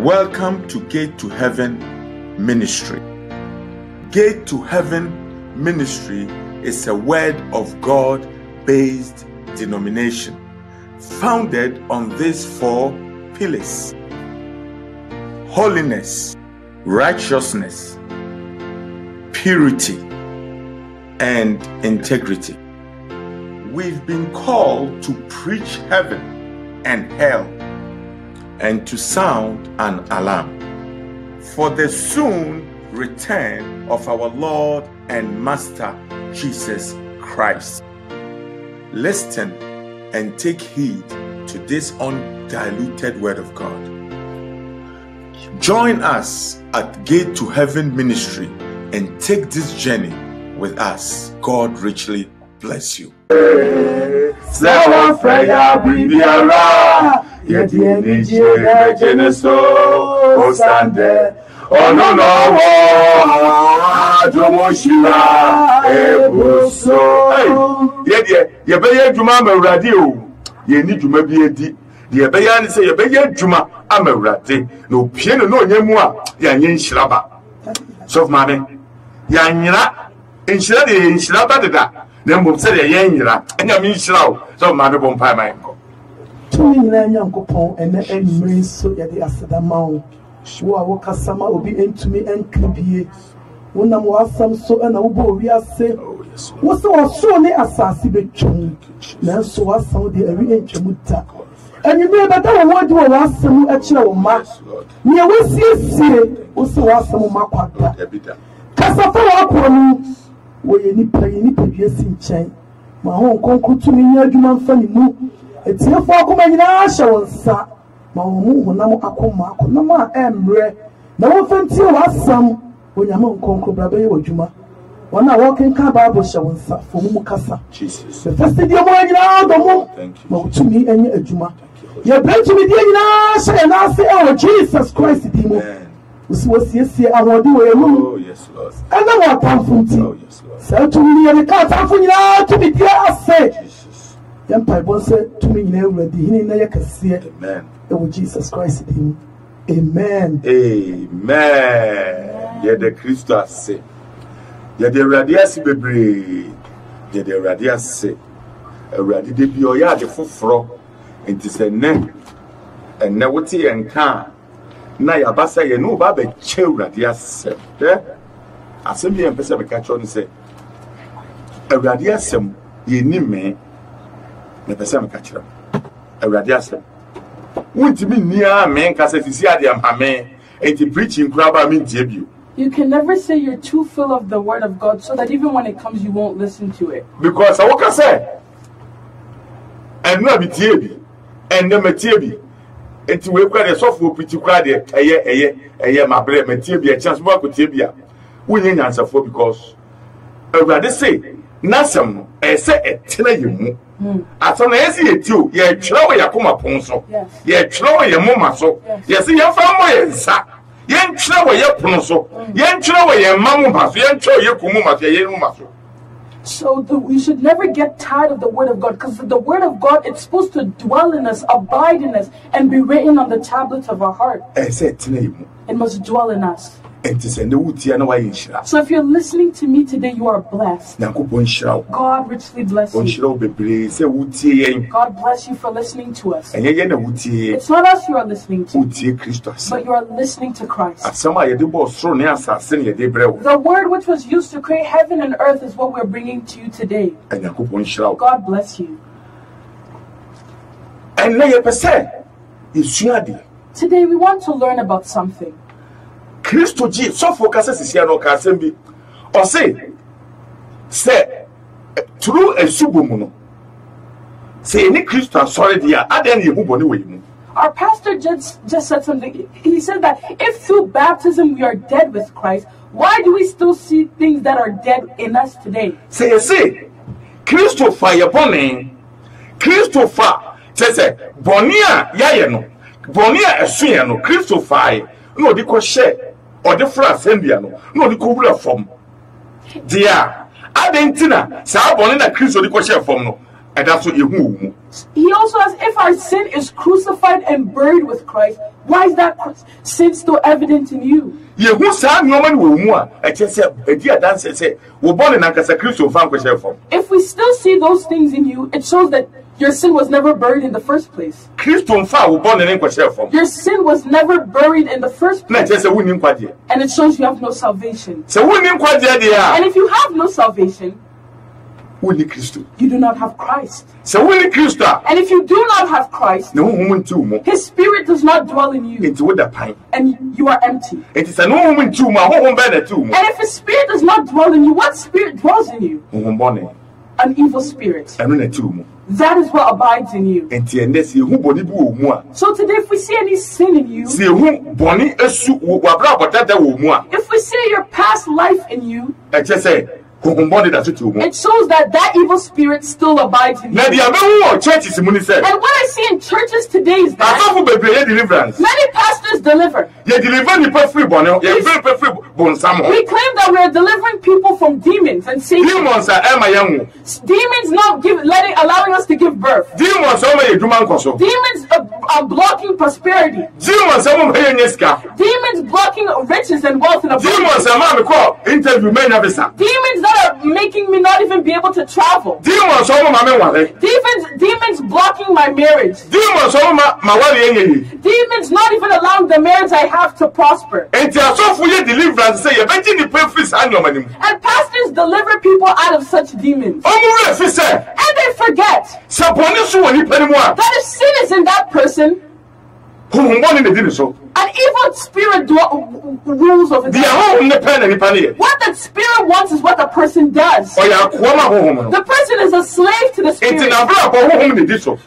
Welcome to Gate to Heaven Ministry. Gate to Heaven Ministry is a Word of God based denomination founded on these 4 pillars: holiness, righteousness, purity, and integrity. We've been called to preach heaven and hell and to sound an alarm for the soon return of our Lord and Master Jesus Christ. Listen and take heed to this undiluted Word of God. Join us at Gate to Heaven Ministry and take this journey with us. God richly bless you. The Bayan say, Bayan Juma, I'm a rati, no piano, no yamua, Yan Shlaba. So, mammy, Yanira, in Shlaba, then we'll say a Yanira, and I mean Shlow, so Mammy won't pay my uncle. 2 million young couple and then marine so at the Asada Mount. Shua Wakasama will be into me and creepy. When I'm some so and Obo, we are saying, what's so surely assassin between? Now, so was some of the area Chamuta. And you know that I want to ask some at your mark. Near we see, also ask some of my quarter. Casafa, where you need play any previous in chain. My home conclude to me near human funny move. It's here for coming shall sa. My home, no Akuma, no embre. No one till us some when your mom conclude Baby or Juma. When I walk in Kababo shall sa for Mukasa. Jesus. The first day you're out the moon. Thank you. To me and your Juma. You're going to be doing us and I say, oh, Jesus Christ, Demo. Was yes, I will do a room. Oh, yes, Lord. And then what time from tea? Oh, yes, Lord. So to me, the cat for you to be there, I say. Jesus. Young Piper said to me, already, he never see it. Amen. Oh, Jesus Christ, Demo. Amen. Amen. Yeah, the Christus say. Yeah, the radius be brave. Yeah, the radius say. A radius be your yard for fro. It is a name and now what he and can. Now, your bassa, you know, Baba, children, yes, assembly and Pacific catch on say a radiasum, ye name me, the Pacific catcher. A radiasum. Won't you be near man, Cassette, Amen, and the preaching crab, I mean, debut. You can never say you're too full of the Word of God so that even when it comes, you won't listen to it. Because I what I say, and not be TB. And the material, and to work at a software pretty crowd, a year, my bread, material, a chance work with Tibia. We didn't answer for because I rather say, Nasam, I say a tenor you. As an easy too, ye trow your coma ponso, ye trow your mama so, yes, your family, sir. Yen trow your ponso, yen trow your mamma, yen trow your kumuma, your mumaso. So we should never get tired of the Word of God, because the Word of God, it's supposed to dwell in us, abide in us, and be written on the tablets of our heart. It must dwell in us. So if you're listening to me today, you are blessed. God richly bless you. God bless you for listening to us. It's not us you are listening to, but you are listening to Christ. The word which was used to create heaven and earth is what we're bringing to you today. God bless you. Today we want to learn about something. Christo G, so focus is here no Kasembi. Or say through a subumuno. Say any Christo sorry dear, add you way. Our pastor just said something. He said that if through baptism we are dead with Christ, why do we still see things that are dead in us today? Say Christopher Yapone Christopher say Bonia Yayano Bonia Esuano Christopher no de ko share or the France Indiano no de ko wura from dear Adentina sa boni na Christo de ko share from no And that's what you. He also asks, if our sin is crucified and buried with Christ, why is that sin still evident in you? If we still see those things in you, it shows that your sin was never buried in the first place. Your sin was never buried in the first place. And it shows you have no salvation. And if you have no salvation, you do not have Christ. And if you do not have Christ, His Spirit does not dwell in you. And you are empty. And if His Spirit does not dwell in you, what spirit dwells in you? An evil spirit. That is what abides in you. So today, if we see any sin in you, if we see your past life in you, it shows that that evil spirit still abides in you. And what I see in churches today is that many pastors deliver. We claim that we are delivering people from demons and Satan. Demons not allowing us to give birth. Demons are blocking prosperity. Demons blocking riches and wealth and abundance. Demons that are making me not even be able to travel. Demons blocking my marriage. Demons not even allowing the marriage I have to prosper. And pastors deliver people out of such demons. And they forget that if sin is in that person, an evil spirit rules over them. What the spirit wants is what the person does. The person is a slave to the spirit.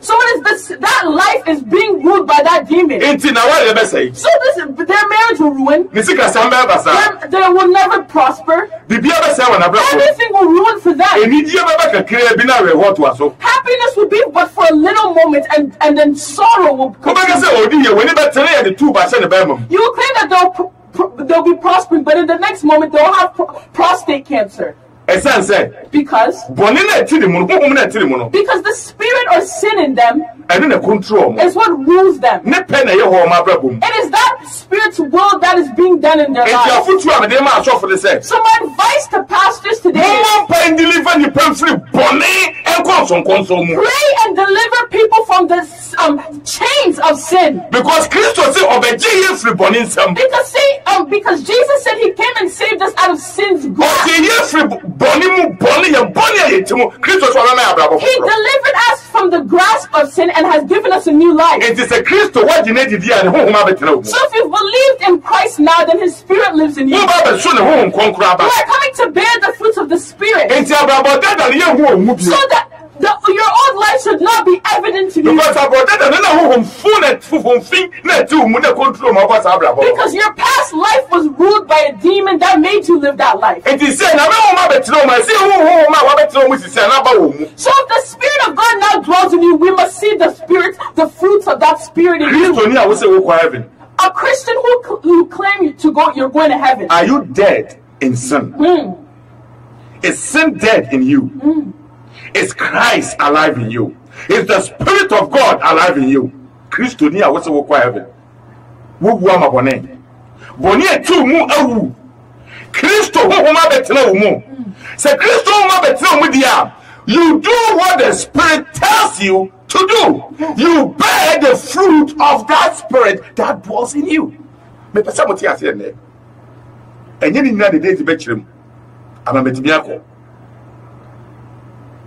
So that life is being ruled by that demon. So their marriage will ruin. They will never prosper. Everything will ruin for them. Happiness will be but for a little moment, and then sorrow will come. You will claim that they'll be prospering, but in the next moment they'll have prostate cancer. Because the spirit or sin in them is what rules them. It is that spirit's will that is being done in their lives. So my advice to pastors today is pray and deliver people from the chains of sin. Because Jesus said He came and saved us out of sin's grasp. He delivered us from the grasp of sin and has given us a new life. So if you've believed in Christ now, then His Spirit lives in you. You are coming to bear the fruits of the Spirit. So that your old life should not be evident to you. Because your past life was ruled by a demon that made you live that life. So if the Spirit of God now dwells in you, we must see the fruits of that Spirit in you. A Christian who claim you're going to heaven. Are you dead in sin? Is sin dead in you? Is Christ alive in you? Is the Spirit of God alive in you? Christo ni awose wo kwa heaven. Wo wu ama bone. Bone etu mu awu. Christo ho ma betena wo mu. Se Christo ho ma betena wo mu dia, you do what the Spirit tells you to do. You bear the fruit of that Spirit that dwells in you. Me pesa mo ti ase ne. Enye ni na de dey be kirem. Ama metimi akọ.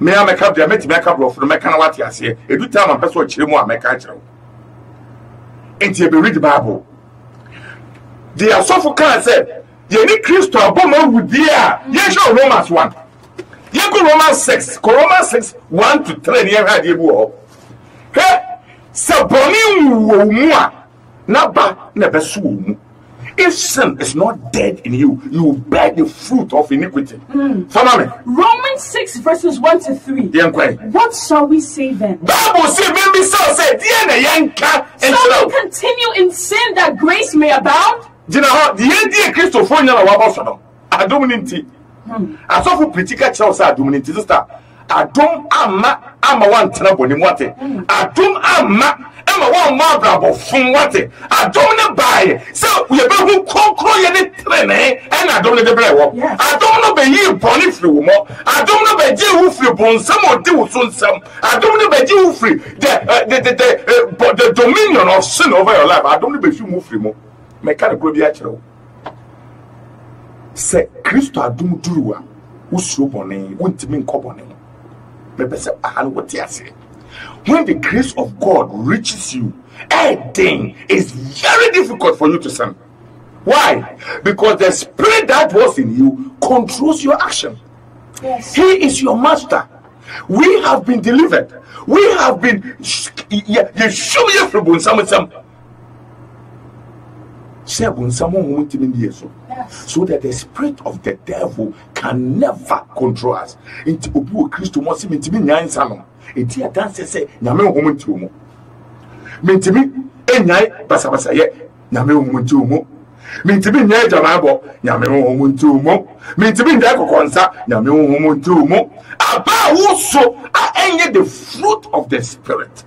Me am a cap, I met me a couple of Mekanawati as here. Every time I'm person chilling, I make a child. And you read the Bible. They are so for can said, you need Christ to a woman with dear. Yes, your Romans 1. You go Romans 6, Romans 6, 1 to 3 years had you war. Hey, Saboni Mua, Naba, never soon. If sin is not dead in you, you bear the fruit of iniquity. Romans 6 verses 1 to 3. What shall we say then? Bible say, maybe so said, shall we continue in sin that grace may abound? I don't mean I saw for critical Chelsea dominant sister. adom ama wan tena boni mu ate adom ama wan ma brabo fun wate adom ne bae so ye be hu konkro ye ne trene and adom ne de brewo adom no be yi boni firi wo mo adom no be je hu firi bonsam odi wo so nsam adom no be je hu firi the dominion of sin over your life adom no be fi mu firi mo me ka de pro bi a kire wo se Kristo adom duruwa wo suro boni wontimi nko boni when the grace of God reaches you, everything is very difficult for you to sin. Why? Because the spirit that was in you controls your action. Yes. He is your master. We have been delivered. We have been so that the spirit of the devil can never control us. Inti obu Kristo mo si mintimi nyansa no. Enti adanse se nyame homo nti omo. Mintimi enyai basabasa ye nyame homo nti omo. Mintimi nyai jamabo nyame homo nti omo. Mintimi ndai kokonsa nyame homo nti omo. Aba also enye the fruit of the spirit.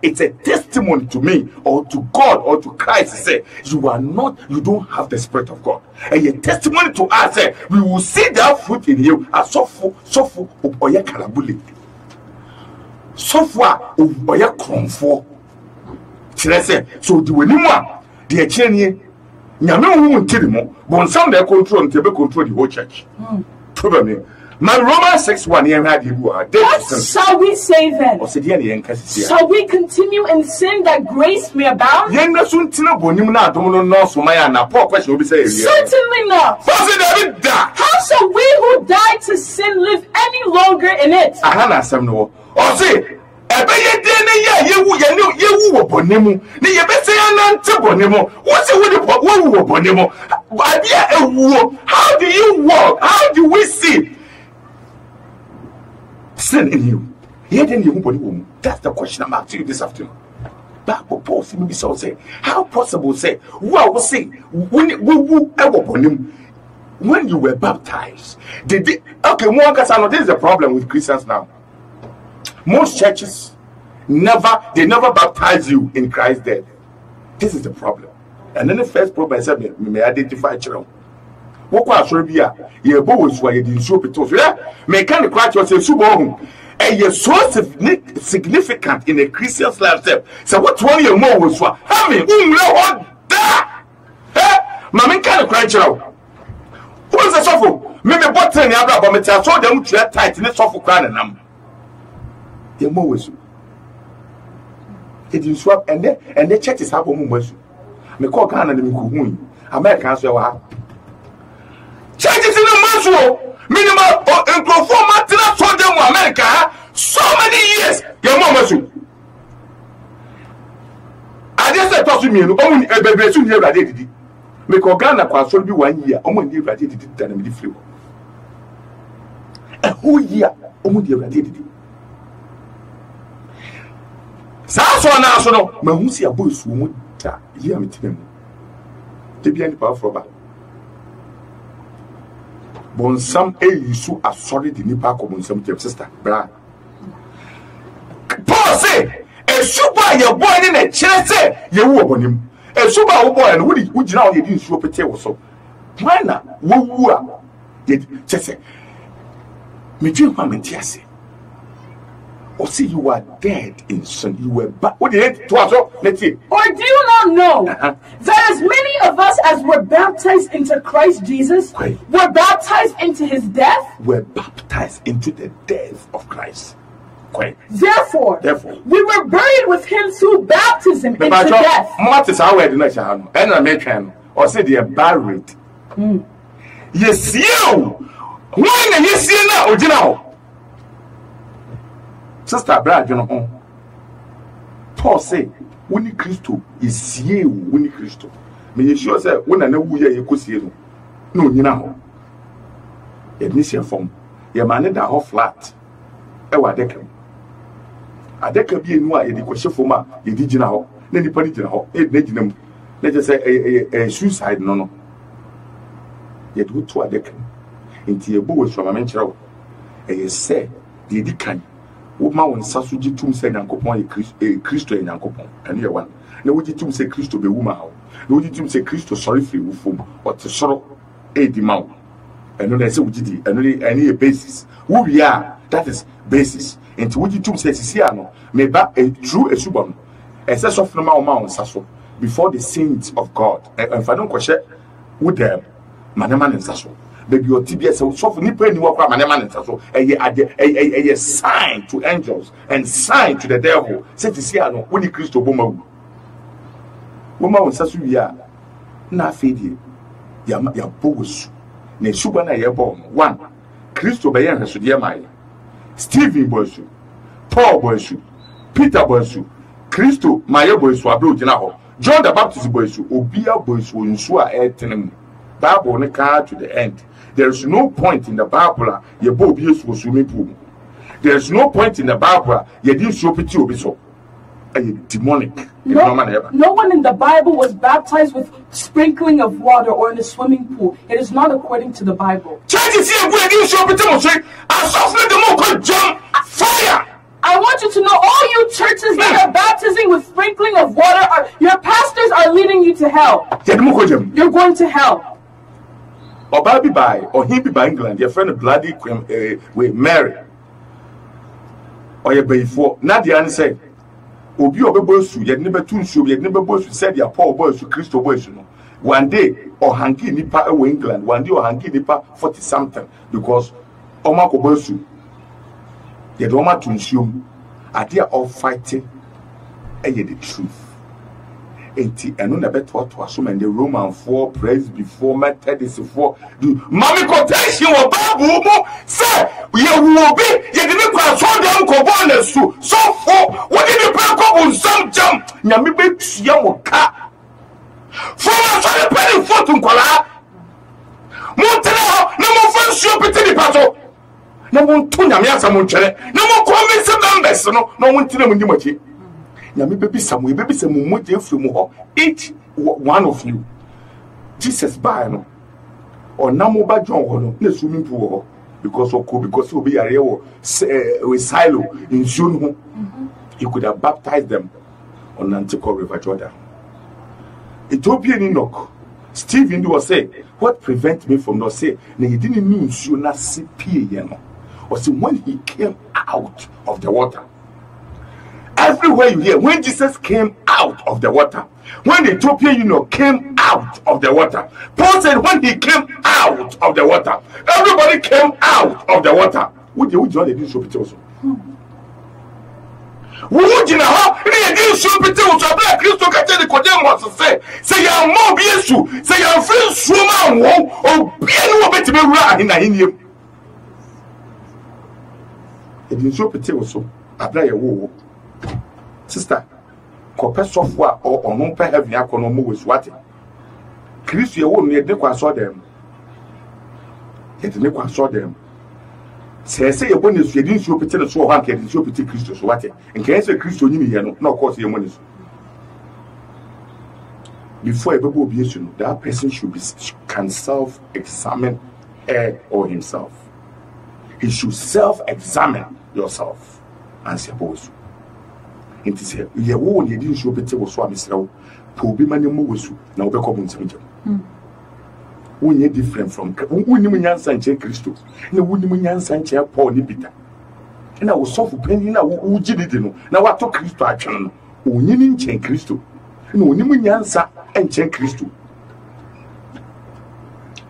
It's a testimony to me or to God or to Christ. Say you don't have the spirit of God. And a testimony to us, say we will see that fruit in you. As sofu oya kalabuli. Sofu oya kromfo. So the wenimwa the echenye nyame hu ntiri mo bon some dey control the whole church. Probably. My Romans 6:1 What shall we say then? Shall we continue in sin that grace may abound? Certainly not. How shall we who died to sin live any longer in it? How do you walk? How do we see sin in you? That's the question I'm asking you this afternoon. Paul say, how possible say, well, say, when you were baptized, okay, this is the problem with Christians now. Most churches never baptize you in Christ's death. This is the problem. And then the first problem I said, may identify children. What was Rabia? Ye bows were in soup it was mechanic crash was a subo. And you're so significant in a Christian's lifestyle. So what one year more was for? I mean, that? Mamma can crash out. Who's the sofa? Maybe button the other, but I told them to that tight in the sofa crown and them. Your more was. It is swap and the church is happening. Me call Ghana and me Americans were churches in the Muslim minimal in performance for them America so many years. Your mom was you. I just said to me, only a baby soon here I did. Make Ghana was only 1 year, only I did it than the flu. A whole year, only I did it. South National, Mahusia Bush would hear me to them. To be any power for about. Bon some you are sorry the nipa common some sister bra. Paul say a super your boy in a chair say you upon him. A super boy and would you know you didn't show potato so. Why not? Woo did just say me dream mamentiasi. Or see you are dead in sin. You were back. What did it to us? Let's see. Or do you not know that as many of us as were baptized into Christ Jesus were baptized into his death? Were baptized into the death of Christ. Therefore, we were buried with him through baptism into death. What is our word? And American or say they are buried. Yes, you. When you see now, original. Sister Brad, you know, Paul say, when Christo is ye, when Christo. May you sure say, when I know who you could see you. No, you know. It needs your form. Your man that whole flat. Ewa dekem. A dekem be no, a question for ma, you did now. Then you put it in a hole. Let's just say a suicide, no. Yet good to a dekem. Into your boys from a mentor. And you say, the Dikan, woman when Sasuji Tum said Yankopon, a Christo and Yankopon, and here one. No, would you to say Christo be woman? No, would you say Christo sorry for you, or to sorrow a demand? And no, I say, would you any basis? Who we are, that is basis. And to would you to say Siciano, may back a true a subon, as a soft mount Sasso, before the saints of God. And if I don't question, would them, Manaman and Sasso. Baby, your TBS so for Nipper, you walk around Manaman and Sasso, a sign to angels and sign to the devil. Said Siciano, when you Christo Boma. Woman was such we are na fedi ya bogus na suba na ye born one Christo be yan so de mai Stephen boysu Paul boysu Peter boysu Christo maye boysu abro gina ho John the Baptist boysu obia boysu nsu a etenem Bible ne ka to the end. There is no point in the Bible ye bo obi esu swimming pool. There is no point in the Bible ye din so piti obi so demonic. No one in the Bible was baptized with sprinkling of water or in a swimming pool. It is not according to the Bible. Fire! I want you to know, all you churches that are baptizing with sprinkling of water, your pastors are leading you to hell. You're going to hell. Or Barbie by, or he be by England, your friend bloody with Mary. Or your baby for Nadia said. Obi obebosu ye never tun so ye never bosu said ya Paul boys to Christo boys no one day or hangi nipa e England one day or hangi nipa 40 something because oma ko bosu ye do ma tun so ade all fighting e the truth enti eno na beto to aso men the Roman 4 praise before Methodist 4 do mami quotation wo Bible mo say ye wo bi ye de kwa so dem ko bon su so for what did the people some jump nyame betua mo ka for so the penny for tun kola mo tena na mo fa su pete ni pato na mo tu nyame asam nkyere na mo convince members no mo tena mo ndi machi nyame bebi samu mo je firi mo ho each one of you Jesus by no or na mo ba John ho no na swimming pool ho because obi are with silo in June he could have baptized them on Nantico River Jordan. Ethiopian Enoch Stephen was say what prevent me from not say na he didn't mean you na CP or see when he came out of the water. Everywhere you hear, when Jesus came out of the water, when the Ethiopian eunuch came out of the water, Paul said when he came out of the water, everybody came out of the water. Would you join the issue also? Would you know? The issue also. Black Christo can tell the Kodem was to say, you're more beautiful, say you're free swimmer, or be no better be right in him. The issue also. Apply a woo. Sister, copper software or non pay heavy economy was what Chris, you won't need to saw them. Yet, never saw them. Say, a bonus, you didn't show pretty so hard, and show pretty Christus, what in case a Christian, you no course your money. Before a Bible objection, that person can self examine her or himself. He should self examine yourself and suppose. It is here. You won't you didn't show Peter was Swami Srow, Pobi Manimusu, now become in when you're different from Wunimunian Sanchez Christo, no Wunimunian Sanchez Paul Nibita. And I was so for penny now, who did it? Now I talk Christo action, Uninin Chen Christo, no Wunimunian Sa and Chen Christo.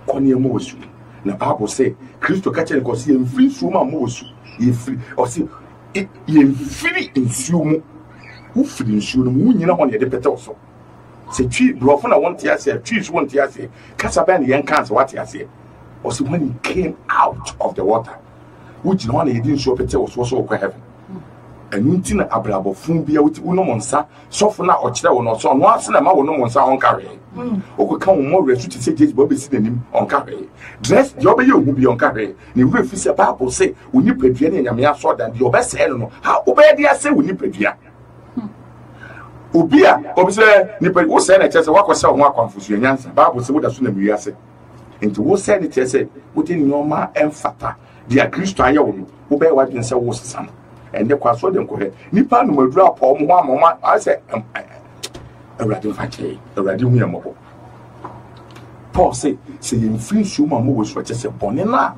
Konya Mosu. Now Bible say, Christo catch and cause him free Suma Mosu, ye free or see ye free in Sumo. Who free in Sumo, you know, on the better also. Say, tree, Brofona won't hear, say, trees won't hear, say, Casaban, young cancer, what you say. Or see, when he came out of the water, which no one he didn't show Peter was also over heaven. And you think Abrabo Fumbia with Unomonsa, Sofana or Chile or not, so once in a man will no monsa on carry. Or could come more rest to say, James Bobby sitting him on carry. Dress, your baby will be on carry. You will fix a Bible say, when you pay Jenny and Yamia saw that your best hell, how obey I say, when you pay. Ubia, observe, Nipper was saying, I just walk or sell more confusion. Bible said, what as soon as we are saying. Into what said it, I said, put in your ma and fata, dia Kristo anya wo wo be wa den se wo sesa and the kwaso dem ko he nipa no madura pa mo amoma I say awrade fache awrade hu yambo Paul say you free so ma mo wo so che se bone na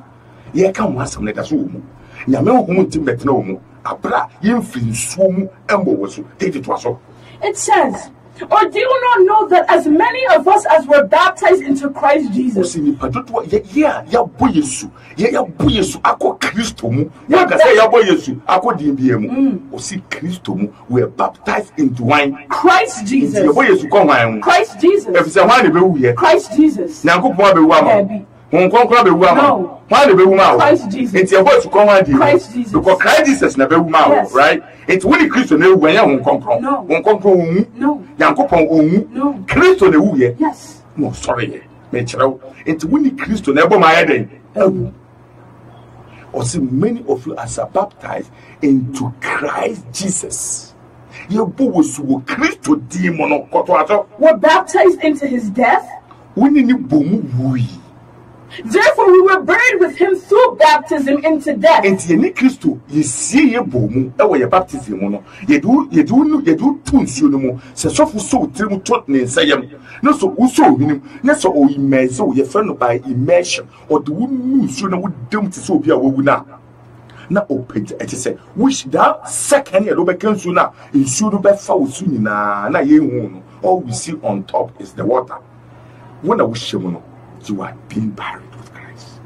ye ka mo asem na da so wo mu nyame ho mu tim betena wo mu abra ye free so mu embo wo so take it to aso. It says, or do you not know that as many of us as were baptized into Christ Jesus? We're baptized into wine. Christ Jesus. Christ Jesus. Christ Jesus. No. Christ Jesus. Christ Jesus. Because Christ Jesus never right? It's when Christo ne when ya honkonkron. Honkonkron no. Yankopon owu. No. Christo ne wu ye. Yes. No, sorry. Me chiraw. It's when Christo ne bo ma yeden. Or see many of you as are baptized into Christ Jesus. You was Christo demon were baptized into his death. When you boom Therefore, we were buried with him through baptism into death. And ye Christo, ye see ye boom, or your baptism, ye do tunes you no more. So so trim tot ne sayam. No so also him, not so immerse, so ye friend by immersion, or the woman sooner would dump to so be a woman. Now, open it say, which that second year, Robecan sooner, in should be foul soon. Na ye won. All we see on top is the water. When I wish you are being buried with Christ.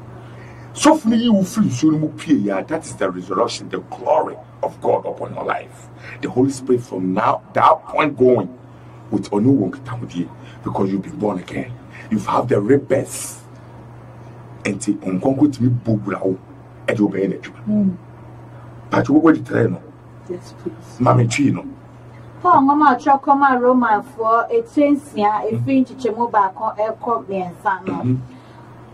So for you feel so that is the resurrection, the glory of God upon your life. The Holy Spirit from now, that point going, with only one time because you've been born again. You have the rebirth. And the unconquered to me bubble and you obey it. But what did you tell? Yes, please. Mammy Chino. Paul Mama Chokoma Roman for a tensia, a French Chemobacco, a court me and son.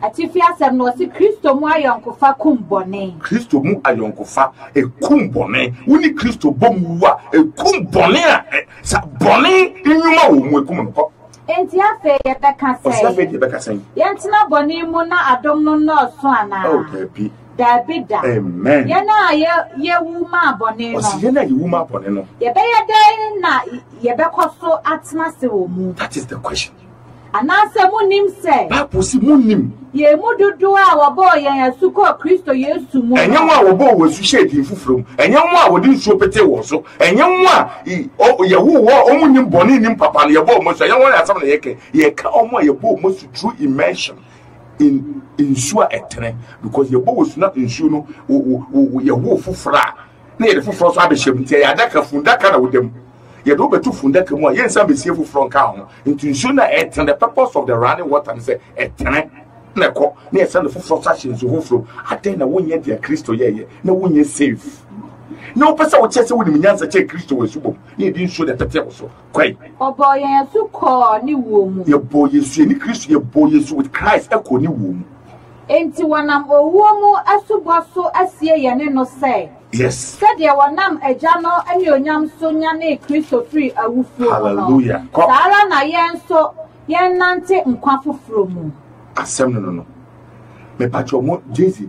At if you have no see Christo Moyonko fa cumbone. Christo mu ayonkofa a cumbone. Uni Christo bomwa a cumbone. Sa bonne in you know. And Tiafe Becca say, Yantina Bonimona Adomno no Swana. Oh, there be. Amen. Yana ye woman bonino. Yena you woman bonino. Ye be ye day na ye be koso atmase wo mu. That is the question. Anase munim se. Papo si munim. Ye mududu a wo bo ye suko Kristo Yesu mu. Enye nwa wo bo wo su shade fufuro. Enye nwa wo di nsuo pete wo so. Enye nwa ye wo omunim boni nim papa ye bo mo so. Enye nwa asam na ye ka omo ye bo mo su true immersion in ensure etene because your bow was not ensure no your wolf fufra na ye fufro so abehye ntia ya daka fundaka na wodem ye do betu fundaka mu ye nsa besie fufro nka ho into ensure na etene the purpose of the running water and say etene na ko na ye send fufro so ahye nso fufro aden na wonye dia Kristo ye na wonye safe no person wo chese wo ni nyansa che Kristo we subom ye di ensure the pete so kwai obo ye su ko ni wo mu ye boy Yesu ni Kristo ye boy Yesu with Christ e ko ni wo mu. Enti wanam owo mu asubo so asie ye ne no say. Yes. Said ye wanam eja no ene onyam so nya na Kristo free awufuo. Hallelujah. Sara na ye nso ye nante nkwa foforo mu. Asem no. Me pacho mo Jezi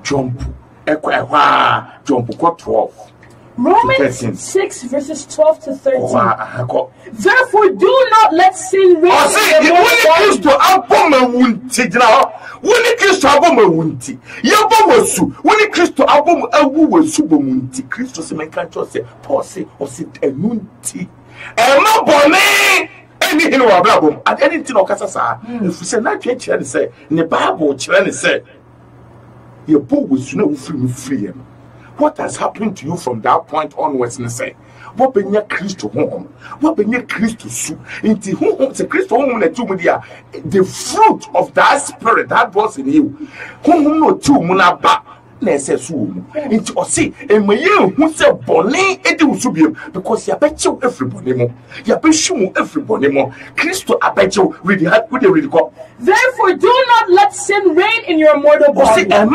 jump jump ko 12. Romans 6 verses 12 to 13. Therefore, do not let sin reign. When Christo album wunti, Yabo su, when Christo album awu submunti, Christo se menkancho se, Paul se, or sit enunti. Emma bonne, anything or blabum, at anything or casasa. If we say not yet, say, in the Bible, Chilani said, your boy was no free. What has happened to you from that point onwards? And say, what be near Christo home? What be near Christo soup? Into whom the Christo home the fruit of that spirit that was in you. Whom no two munaba necessary. Into or see, and my you who said bonnet, it will be because you bet you everybody more. You bet you everybody more. Christo, I bet you really had with the really go. Therefore, do not let sin reign in your mortal body, that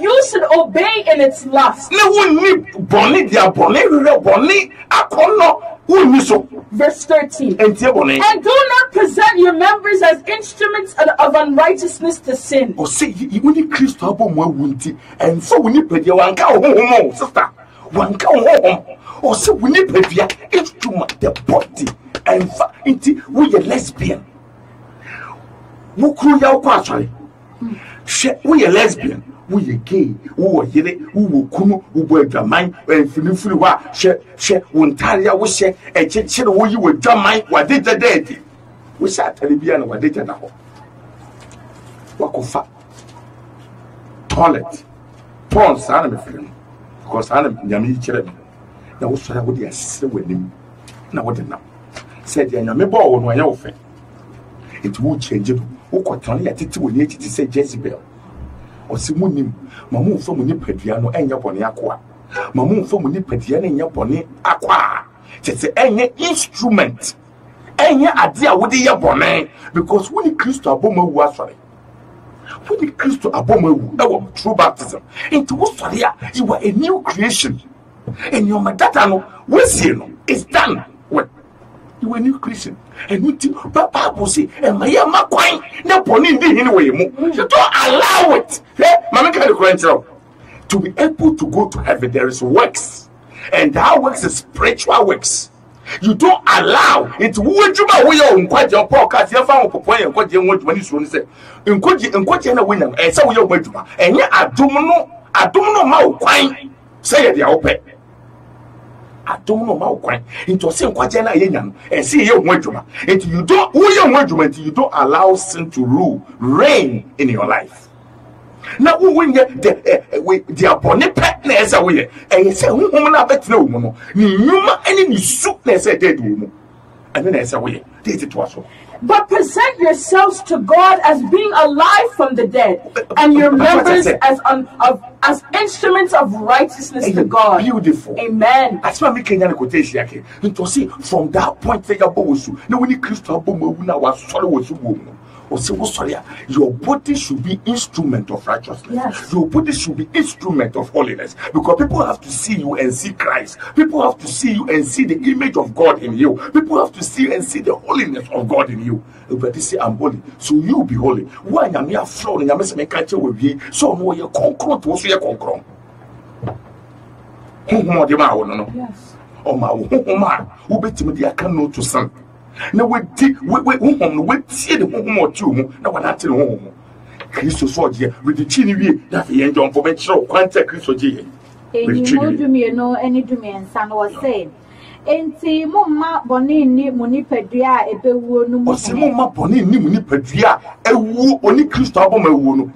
you should obey in its lust. Verse 13. And do not present your members as instruments of unrighteousness to sin. Or say you only Christo more wunty, and so we need pedia one cow home, sister. One cow home. Or say we need pedia instrument the body and into we a lesbian. Who could you actually? We a lesbian. We a gay, who are yellow, who will come, who will dramine, and fully what she won't tell you, we say, a chicken, who you will dramine, what did the dead? We sat Television, what did you know? What of toilet, porn, son of a film, because I am Yami Cherem. Now, what should I would assist with him? Now, what now? Said Yamabo, when I offer it would change it. Who could only at it when you say Jezebel? Or Simunim, Mamu from Munipediano and Yaponi Aqua. Mamu from Munipediano and Yaponi Aqua. Just any instrument. Any idea with the Yapone, because when it comes to Aboma was sorry. When it comes to Aboma, true baptism, into Australia, you were a new creation. And your Madatano, we see it's done. Well, you were a new creation. And we think, Papa say, and my Yama coin, no pony anyway. You don't allow it. Mamma can to be able to go to heaven, there is works. And that works is spiritual works. You don't allow it. Would you buy your quite your podcast? You found a point and what you want when you say, in quite a winner, and so you're going to, and yet I don't know my coin. Say it, open. I don't know how quite into same quatena and see your worduma. And you don't you don't allow sin to reign in your life. Now when the opponent partners away and you say woman I bet no woman ni any soupness a dead woman. And then I say away. This it was. But present yourselves to God as being alive from the dead, and your members as instruments of righteousness to God. Beautiful. Amen. That's why we can quotation. To see from that point they are both. No, when you Christo was sorry was woman. Or say, sorry, your body should be instrument of righteousness. Yes. Your body should be instrument of holiness. Because people have to see you and see Christ. People have to see you and see the image of God in you. People have to see and see the holiness of God in you. But they say, I'm holy. So you be holy. Why am I flawed and I'm messing catch with you? So no, you're concrete. Also, you're concrete. Yes. Oh, my, who bet me the account to son. No, we see the home or two. No one at home. Christus was here with the chinny that he enjoyed for mention. Quanta Christus. No, any to me and son was saying. And see, Mamma Bonini Munipedia, a bewu no more. Mamma Bonini Munipedia, a woo only Christopher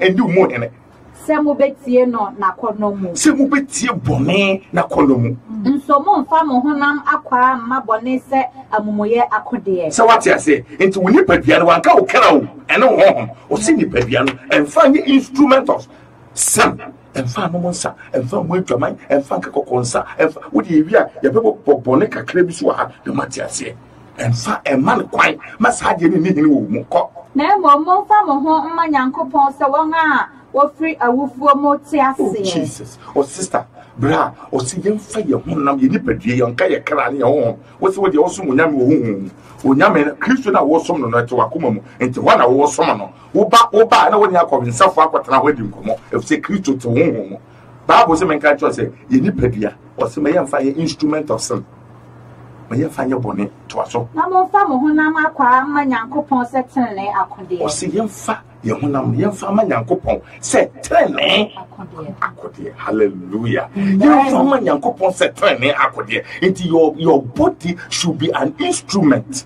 and do more in it. Samu Betty no Nakonomu. Samu Betty Bonnet Nakolomu. And so mon famo honam aqua, ma bonnet set a mumoye acodie. So what I say, into Winnipedia, one cow carol, and no home, or Sinipedia, and find the instrument of sun, and find Monsa, and find Wintermine, and Fanca Consa, and what you hear, your people Boneca Crebiswa, the Matias, and find a man quite must have any meaning. Never more famo home, my uncle Ponsa. What free a wolf for more Jesus, or sister, bra, or see young fire, Honam, you nipper, young Kaya Karani home. What's what you also Munam, Unyaman, Christian, I was some to Akumo, and to one I was someone. Oba, no one you call himself up at an wedding, if say Christian to home. Bob was a man catcher say, you nipper, or some may fire instrument of some. May you find your bonnet to us all. No more famo Honama, my uncle Ponsa, or see young fat. Yonam Yamfama Yankopon said trene Akode. Hallelujah. Yamfama Yankopon said trene Akode. Into your body should be an instrument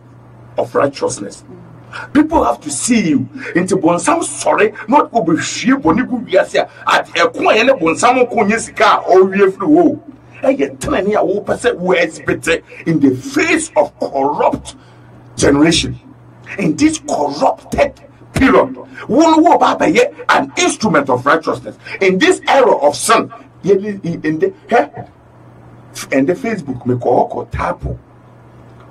of righteousness. People have to see you into Bonsam sorry, not over sheep Bonigu Yasia at a coin Bonsam Kunyesika or Yeflu. And yet trene a person words better in the face of corrupt generation. In this corrupted period, one will be an instrument of righteousness in this era of sin. In the Facebook, me call tapo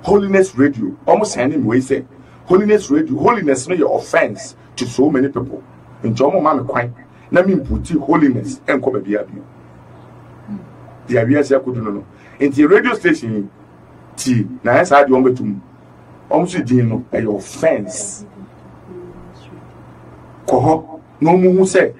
Holiness Radio. Almost sending way say Holiness Radio. Holiness no your offense to so many people. In Jomo Mama Quine, na me put holiness and come be abu. The idea say could no. In the radio station, T na answer the one to almost dino a offense. Coho, no more say,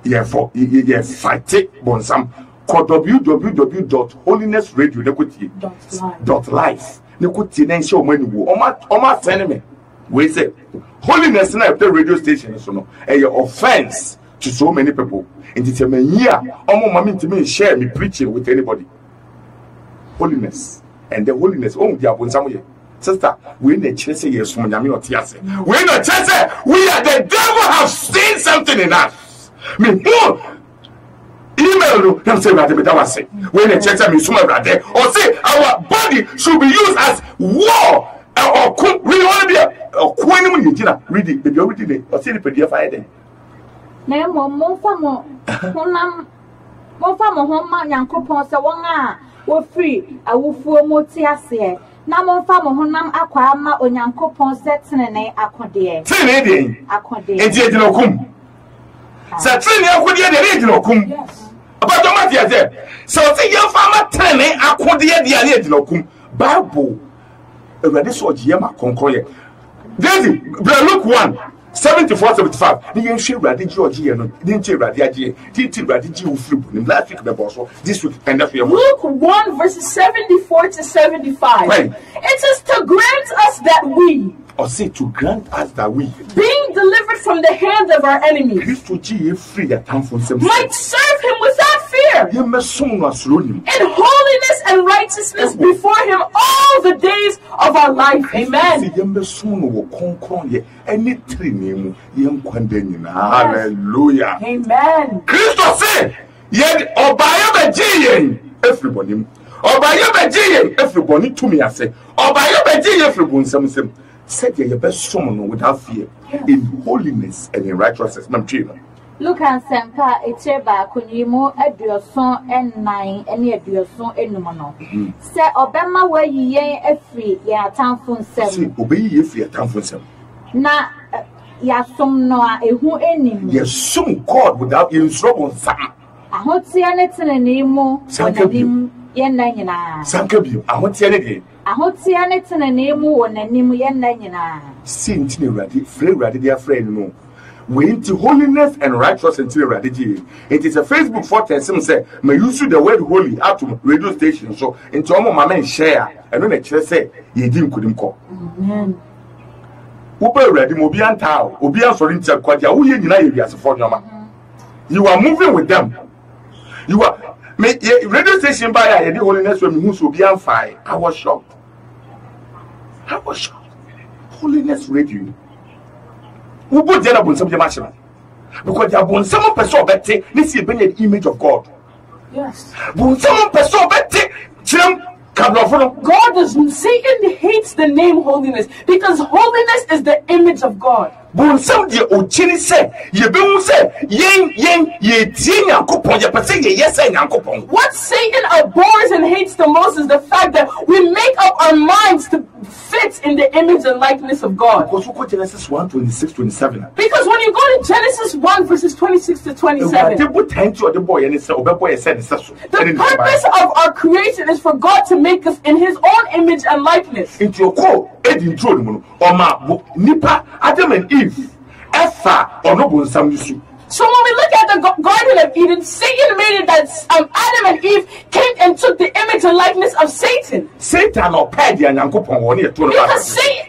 yeah, for ye fight it, bonsam. Call www.holinessradio.life. Nekuti na show money wo. Oma send me. We say holiness na the radio station so no. A offense to so many people. And it's a year. Omo mami to me share me preaching with anybody. Holiness and the holiness. Oh, they are bonsam. Sister, we in the church say yes from Nyame otiase. We in the church say we are the devil have seen something in us. Me no email no them say that was say when the church me suma brother or say our body should be used as war or we want to be a queen when you read it baby already dey or say the PDF fire then na mo fa mo honam mo fa mo homa Nyankopon se won a wo free awufuo mo ti ase na mo fa mo honam akwa ama Onyankopon se tenene akode tenene dey akode enti e dino kum se tenene akode dey e dino kum but don't matter there so say your farmer tenene akode dey e dino kum Bible already so jema konkoye Daisy Luke 1:74-75 the share radi George no didn't you radi agie didn't you radi ji ufri bu last week the boss this week and that's Luke 1:74-75 right. It says to grant us that we or say to grant us that we being delivered from the hands of our enemies Christo ji free that time from some might serve him without fear in holiness and righteousness before him all the days of our life. Amen. Hallelujah. Amen. Christo say yet obaya bejiyen everybody obaya bejiyen everybody to me I say obaya bejiyen everybody some said your best someone without fear in holiness and in righteousness. Look and Sempa, it's about Kunimo, Edioson, and 9, and Edioson, and Numano. Say, Obama, where ye a free, ya town phone 7. Obey ye free town phone 7. Na ya some noa, a who any. Yes, some God without you trouble. I want to see anything in Nemo, Sankabu, Yenna. Sankabu, I want to see anything. I want to see anything in Nemo, and Nemo, Yenna. Saint ready, free ready, dear friend, no. We into holiness and righteousness until ready. It is a Facebook photo and some say, may use the word holy out to radio station. So into all my men share and when the church say, ye didn't couldn't call. Amen. Uber ready, Mobian Tao, Obian for Inter Quadia, who you know as a former. You are moving with them. You are radio station by the holiness when who's will be on fire. I was shocked. Holiness radio. Who put the other some because they are born some person better. This is the image of God. Yes. Some person better. God does. Satan hates the name holiness because holiness is the image of God. Some the Ochini said, ye be say, ye what Satan abhors and hates the most is the fact that we make up our minds to fit in the image and likeness of God. Because Genesis 1:26-27. Because when you go to Genesis 1:26-27, the purpose of our creation is for God to make us in His own image and likeness. Into your call, Nipa, Adam and Eve. So when we look at the Garden of Eden, Satan made it that Adam and Eve came and took the image and likeness of Satan. Because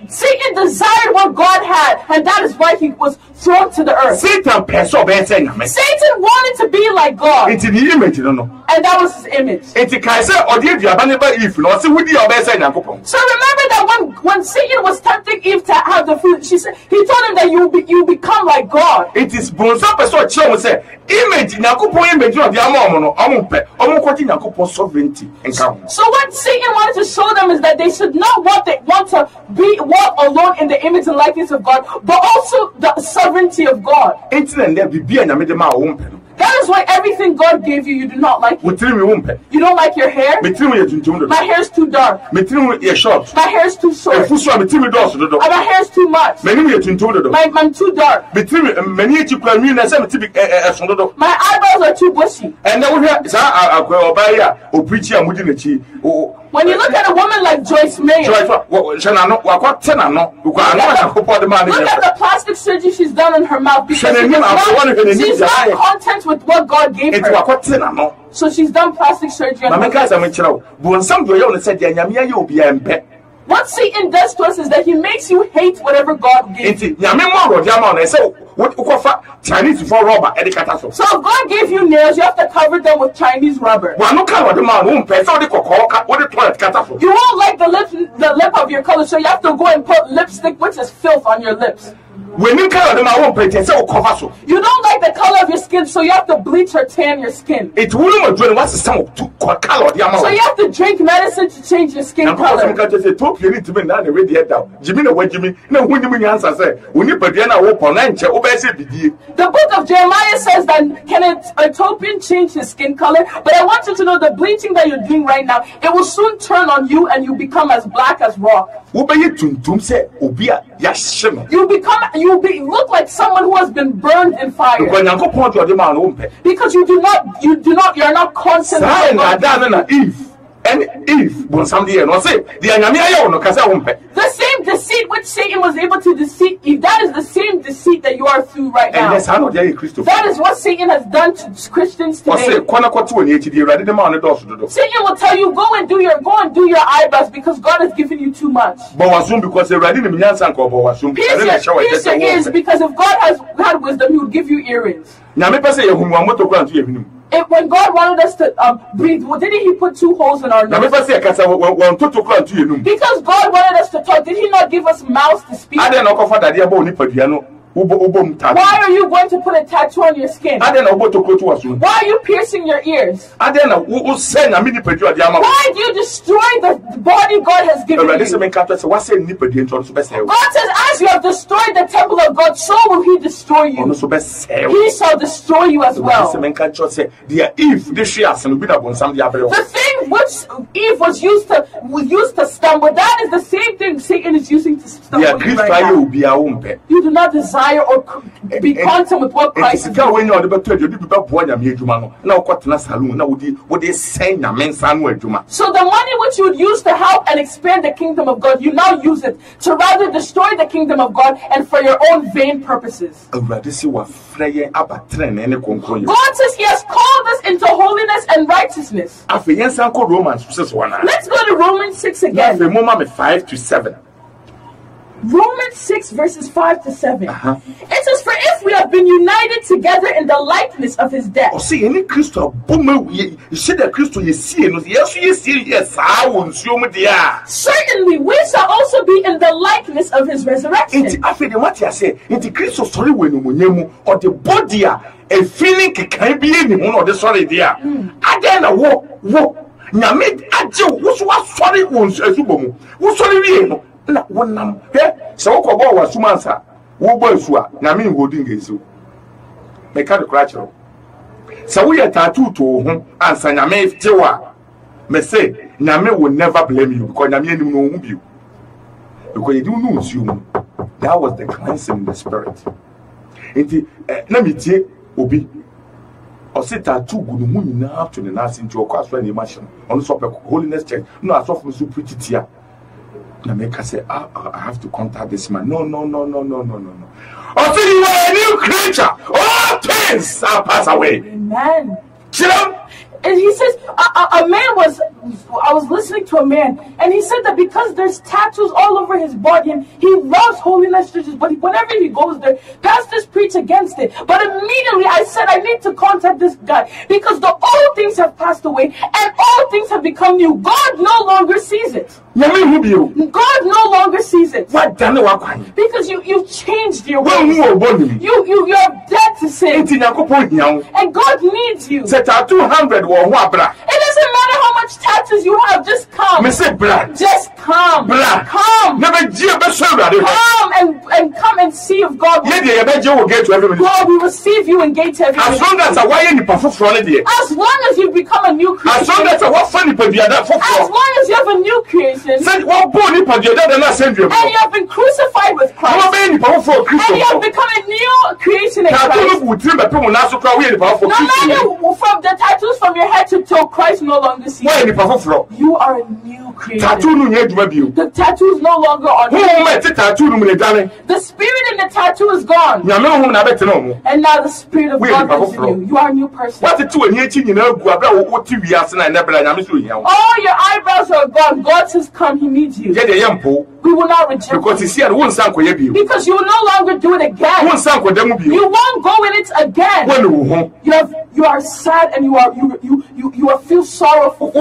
Satan desired what God had, and that is why he was thrown to the earth. Satan wanted to be like God. And that was his image. So remember that when Satan was tempting Eve to have the fruit, he told him that you become like God. It is say image image of the sovereignty. So what Satan wanted to show them is that they should not walk to walk alone in the image and likeness of God, but also the sovereignty of God. That is why everything God gave you do not like it. You don't like your hair? My hair is too dark. My hair is too short. My hair is too much. I'm too dark. My eyebrows are too bushy. And then we have When you look at a woman like Joyce Meyer, look at the plastic surgery she's done on her mouth because she's not content with what God gave her. So she's done plastic surgery on her. What Satan does to us is that he makes you hate whatever God gives you. So if God gave you nails, you have to cover them with Chinese rubber. You won't like the lip of your color, so you have to go and put lipstick, which is filth, on your lips. You don't like the color of your skin, so you have to bleach or tan your skin. So you have to drink medicine to change your skin color. The book of Jeremiah says that can an Ethiopian change his skin color? But I want you to know the bleaching that you're doing right now, it will soon turn on you and you become as black as rock. You look like someone who has been burned in fire. Because you're not constantly. And if the same deceit which Satan was able to deceive, that is the same deceit that you are through right now. That is what Satan has done to Christians today. Satan will tell you go and do your eyebrows because God has given you too much. Pierce your ears because if God has had wisdom, He would give you earrings. When God wanted us to breathe, didn't He put 2 holes in our nose? Because God wanted us to talk, did He not give us mouths to speak? Why are you going to put a tattoo on your skin? Why are you piercing your ears? Why do you destroy the body God has given you? God says, as you have destroyed the temple of God, so will He destroy you. He shall destroy you as well. The thing which Eve was used to stumble, that is the same thing Satan is using to stumble you right now. You do not desire or be content with what Christ is doing. So the money which you would use to help and expand the kingdom of God, you now use it to rather destroy the kingdom of God and for your own vain purposes. God says He has called us into holiness and righteousness. Let's go to Romans 6 again. 5 to 7. Romans 6 verses 5 to 7. It says, for if we have been united together in the likeness of His death. Certainly we shall also be in the likeness of His resurrection. Na wonam se wo kobo wa sumansa wo bo asua nyame ngodi ngezu meka de krachero se wo ye tattoo to ho ansa nyame tewa me say nyame will never blame you because nyame anim no hu biu because you no assume that was the cleansing in the spirit enti na metie obi o se tattoo gu no hu nyina to ne nase nti o kwa so na imagine on so pe holiness check no asofu so preach it here. Nameka say, I have to contact this man. No. Until you are a new creature, all things are passed away. Amen. Children. And he says, I was listening to a man, and he said that because there's tattoos all over his body, and he loves holiness churches, but whenever he goes there, pastors preach against it. But immediately I said, I need to contact this guy, because the old things have passed away, and all things have become new. God no longer sees it. God no longer sees it. Because you've changed your ways. You're dead to sin. And God needs you. It doesn't matter how much tattoos you have, just come. Just come. Come. Come and come and see if God will. God will receive you and gate to every as long as you become a new creation. As long as you have a new creation. And you have been crucified with Christ. And you have become a new creation in Christ. No matter from the tattoos from your head to toe, Christ no longer sees you. You are a new creation. The tattoo is no longer on you. The spirit in the tattoo is gone. And now the spirit of God lives in you. You are a new person. All your eyebrows are gone. God says, come, he needs you. We will not reject you. Because you will no longer do it again. You won't go in it again. You are sad and you feel sorrowful.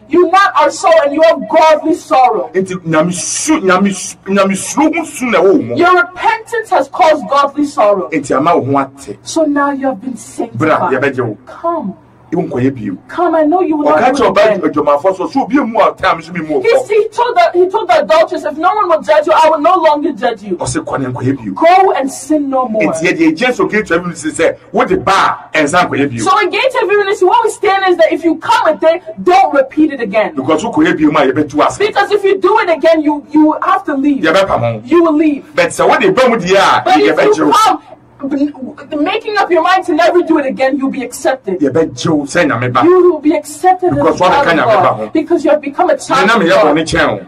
You not are sorrow and you have godly sorrow. Your repentance has caused godly sorrow. So now you have been sanctified. Come. Come, I know you will not do it again. He told the adulteress, if no one will judge you, I will no longer judge you. Go and sin no more. So in Gate of Unity, what we stand is that if you come a day, don't repeat it again. Because if you do it again, you have to leave. You will leave. But if you come, making up your mind to never do it again, you'll be accepted. You will be accepted as a child of God because you have become a child of God.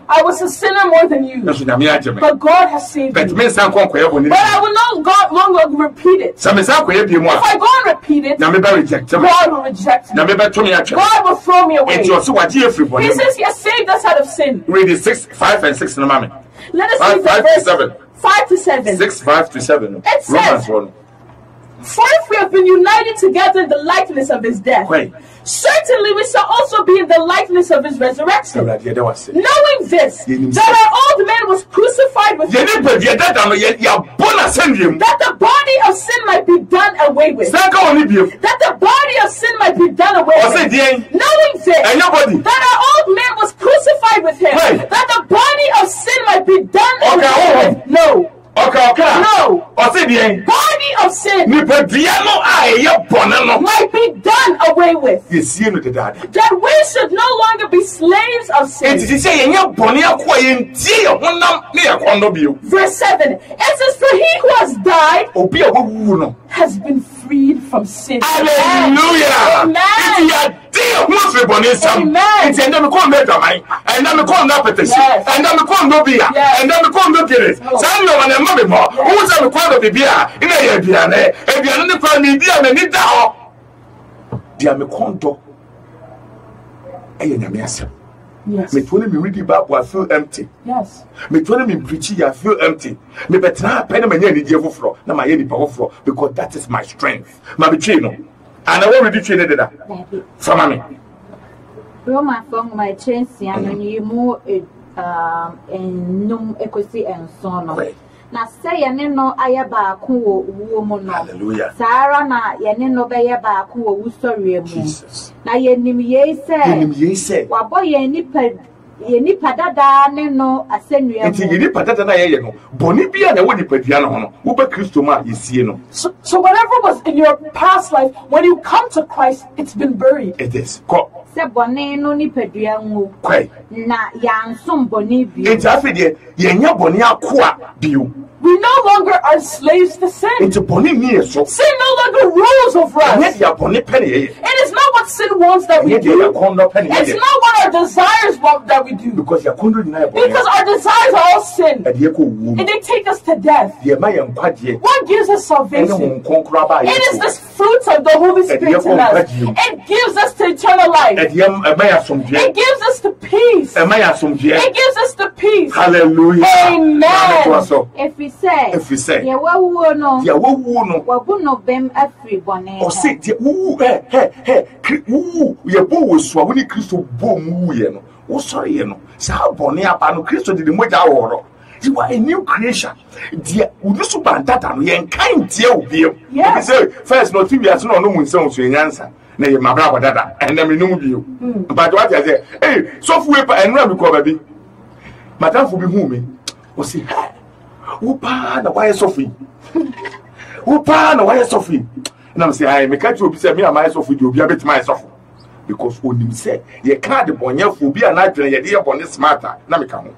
I was a sinner more than you, but God has saved me. But I will not longer repeat it. If I go and repeat it, God will reject me. God will throw me away. He says he has saved us out of sin. Read it 5 and 6 in the moment. Let us read the verse 5 to 7. 6, 5 to 7. It says, for if we have been united together in the likeness of his death, certainly we shall also be in the likeness of his resurrection. Knowing this, that our old man was crucified with him, that the body of sin might be done away with. That the body of sin might be done away with. Knowing this, that our old man was crucified with him, that the body of sin might be done away with. No. No. Body of sin might be done away with. That we should no longer be slaves of sin. Verse 7. It says, for he who has died has been freed from sin. Hallelujah. Amen. Yes. Me me read the Bible, I feel empty. Yes. Me preaching, I feel empty. Me betra pen me any devil floor. Na my any power floor because that is my strength. My betrayal. And I want to train that. From me. Roma from my chain, and you more and num equity and son. Na say no ayaba ku wo no. Hallelujah. Sara na yene no be yaba ku wo story mu. Na yenim ye say wa boy yeni padada ne no asenua mu. Enti yeni padada na ye no. Boni bia na wo ni padua no no. Wo be Kristo ma yesie no. So whatever was in your past life, when you come to Christ, it's been buried. It is. Go. Se boni no ni padua mu. Kwai. Na yansom boni bi. Enti afi de yenya boni akoa bio. We no longer are slaves to sin. Sin no longer rules over us. It is not what sin wants that we do. It's not what our desires want that we do. Because our desires are all sin. And they take us to death. What gives us salvation? It is the fruits of the Holy Spirit in us. It gives us the eternal life. It gives us the peace. It gives us the peace. Hallelujah. Amen. If we say, yeah, well, no, bem every bonnet. Or say, your bow was swallowing Christo boom, oh, sorry, you know, Sao Bonia Pano Christo did the Moja or you are a new creation. Dear, would you support that? And kind dear will be. Yes, first, no 2 years, no one sounds to answer. Nay, my brother, and then we know you. But what I say, hey, soft whip and run, baby. Madame will be moving. o si wo pa na why suffer wo pa na why suffer na me say I me catch obi say me am I suffer di obi abet my suffer because onim say ye ka de bonyafo obi ana adwene ye de ye bone smarter na me ka ho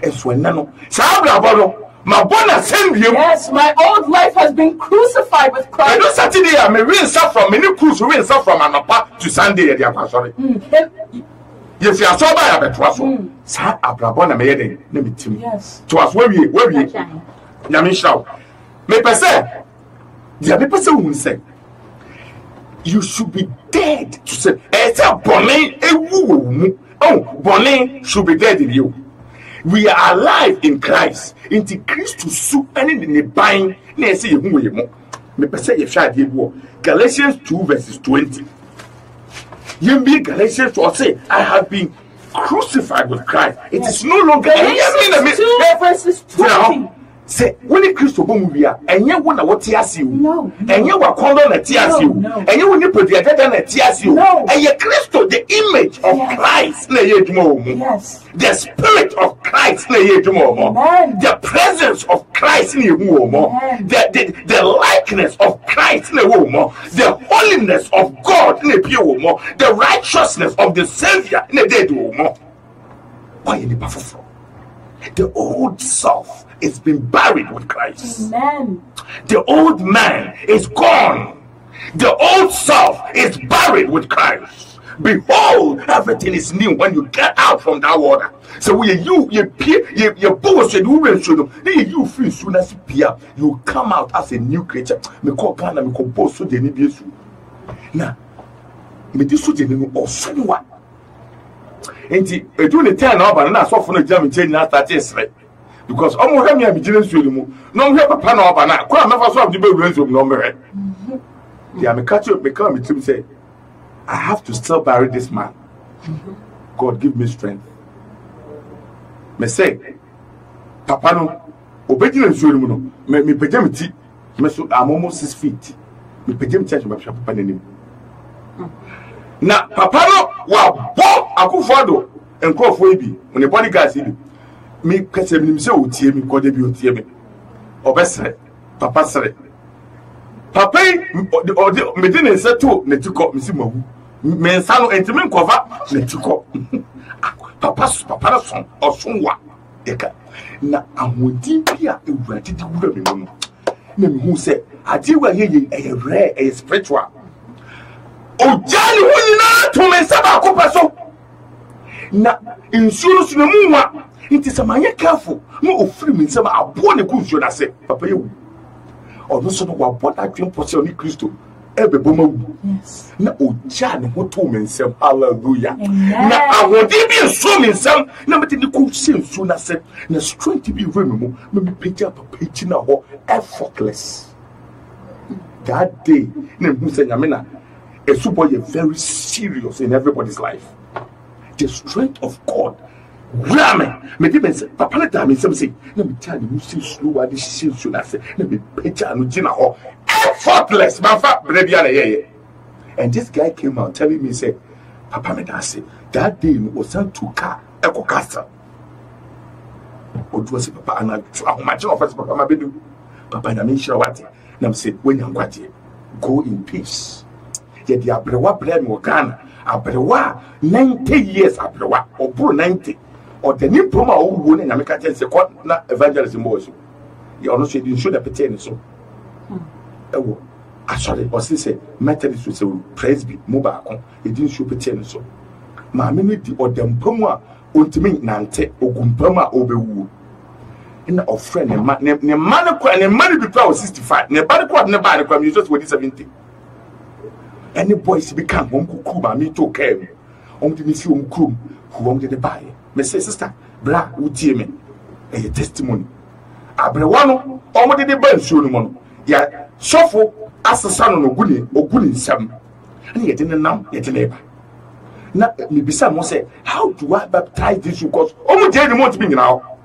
enso enna no sa brabo no my bona send you. Yes, my old life has been crucified with Christ. I don't Saturday I may rinse up from many cruise rinse up from Anapa to Sunday at the sorry. Yes, you are so bad at Twasso. Sa Abrabona made let me tell you. Yes. To us where we Yamisha. Me per se. The other person will say you should be dead to say it's a bonnet a woo. Oh, bonnet should be dead in you. We are alive in Christ. Into Christ to sue any in the buying. Let's say you me per se Galatians 2 verses 20. You be Galatians 2 say, I have been crucified with Christ. It is no longer Galatians 2 verses 20. Say when the Christ obo we are enye wo na what tiase you no enye wa kondo na tiase you enye wo ni podiadada na tiase you enye Christo the image of Christ na ye dwuma wo mu the spirit of Christ na ye dwuma wo mu the presence of Christ na ye hu wo mu the likeness of Christ na wo mu the holiness of God na pie wo mu the righteousness of the Savior na dey do wo mu why any powerful the old self is been buried with Christ. Amen. The old man is gone. The old self is buried with Christ. Behold, everything is new when you get out from that water. So when you boss you feel soon as you come out as a new creature. Me call Ghana, me call boss so they need you. Now, me this so they know or someone. And do the turn up and I saw from the German chain that right. Because almost have me a vigilance with you. No, we have a panel up and I quite never saw the baby room number. Yeah, me catch up, become me to say, I have to still bury this man. God give me strength. Me say, Papa no, obedience with you. Me pejamity, me so I'm almost 6 feet. Me pejamity, my papa name. Na Papa no, wa bo akufado, and call for be when the bodyguards see me kase me say otie me ko de bi otie me obesere papa sere papa me de ne seto ne tiko me si mawu me nsa no entime nkova ne tiko papa no son osonwa eka na ahodi bia ewurade di wura me no na me hu se ade wa ye rare e spiritual ojani hu nyina to me saba akopaso na insuru sunu muwa. It is a man careful. No free means some are born a good should I say, Papa. You or no son of what I dream for Sonny Christo. Every woman, yes. No, Jan, who told me some hallelujah. Now, I want to be a son in some, number the cool sin soon I said, and strength to be remembered, maybe pick up a page in a hole, effortless. That day, named Musa Yamina, a super very serious in everybody's life. The strength of God. Ramen, me did say, Papa, let me say, let me tell you, see slow at this should I say, let me picture and Gina or effortless, my fat baby. And this guy came out telling me, say, Papa, me say, that day was sent to car, Echo Castle. What was it, Papa? And my job as Papa, my baby, Papa, and I mean, sure what? Now say, when you're going go in peace. Yet the Abrewa brand will Ghana, Abrewa 90 years, Abrewa, or bro 90. Or the new promo who won in America say na evangelism was you also didn't show the petty so actually or say Methodist will say presby mobile it didn't show petty so ma me di or dem promo a ontimi nante ogumpama obewu in of friend ne man kwa ne man be power 65 ne bad kwa ne bad kwa me just 70 any boys become home kuku ma me to care the me see krum who the buy. Me say sister, bra, utie me. A testimony. Abrewa no, omo de ba nsuo no mo. Ya sofo asesa no oguni nsam. And ye didn't nam, ye didn't. Na me bisa mo say, how do I baptize this because omo je ni mo to be now.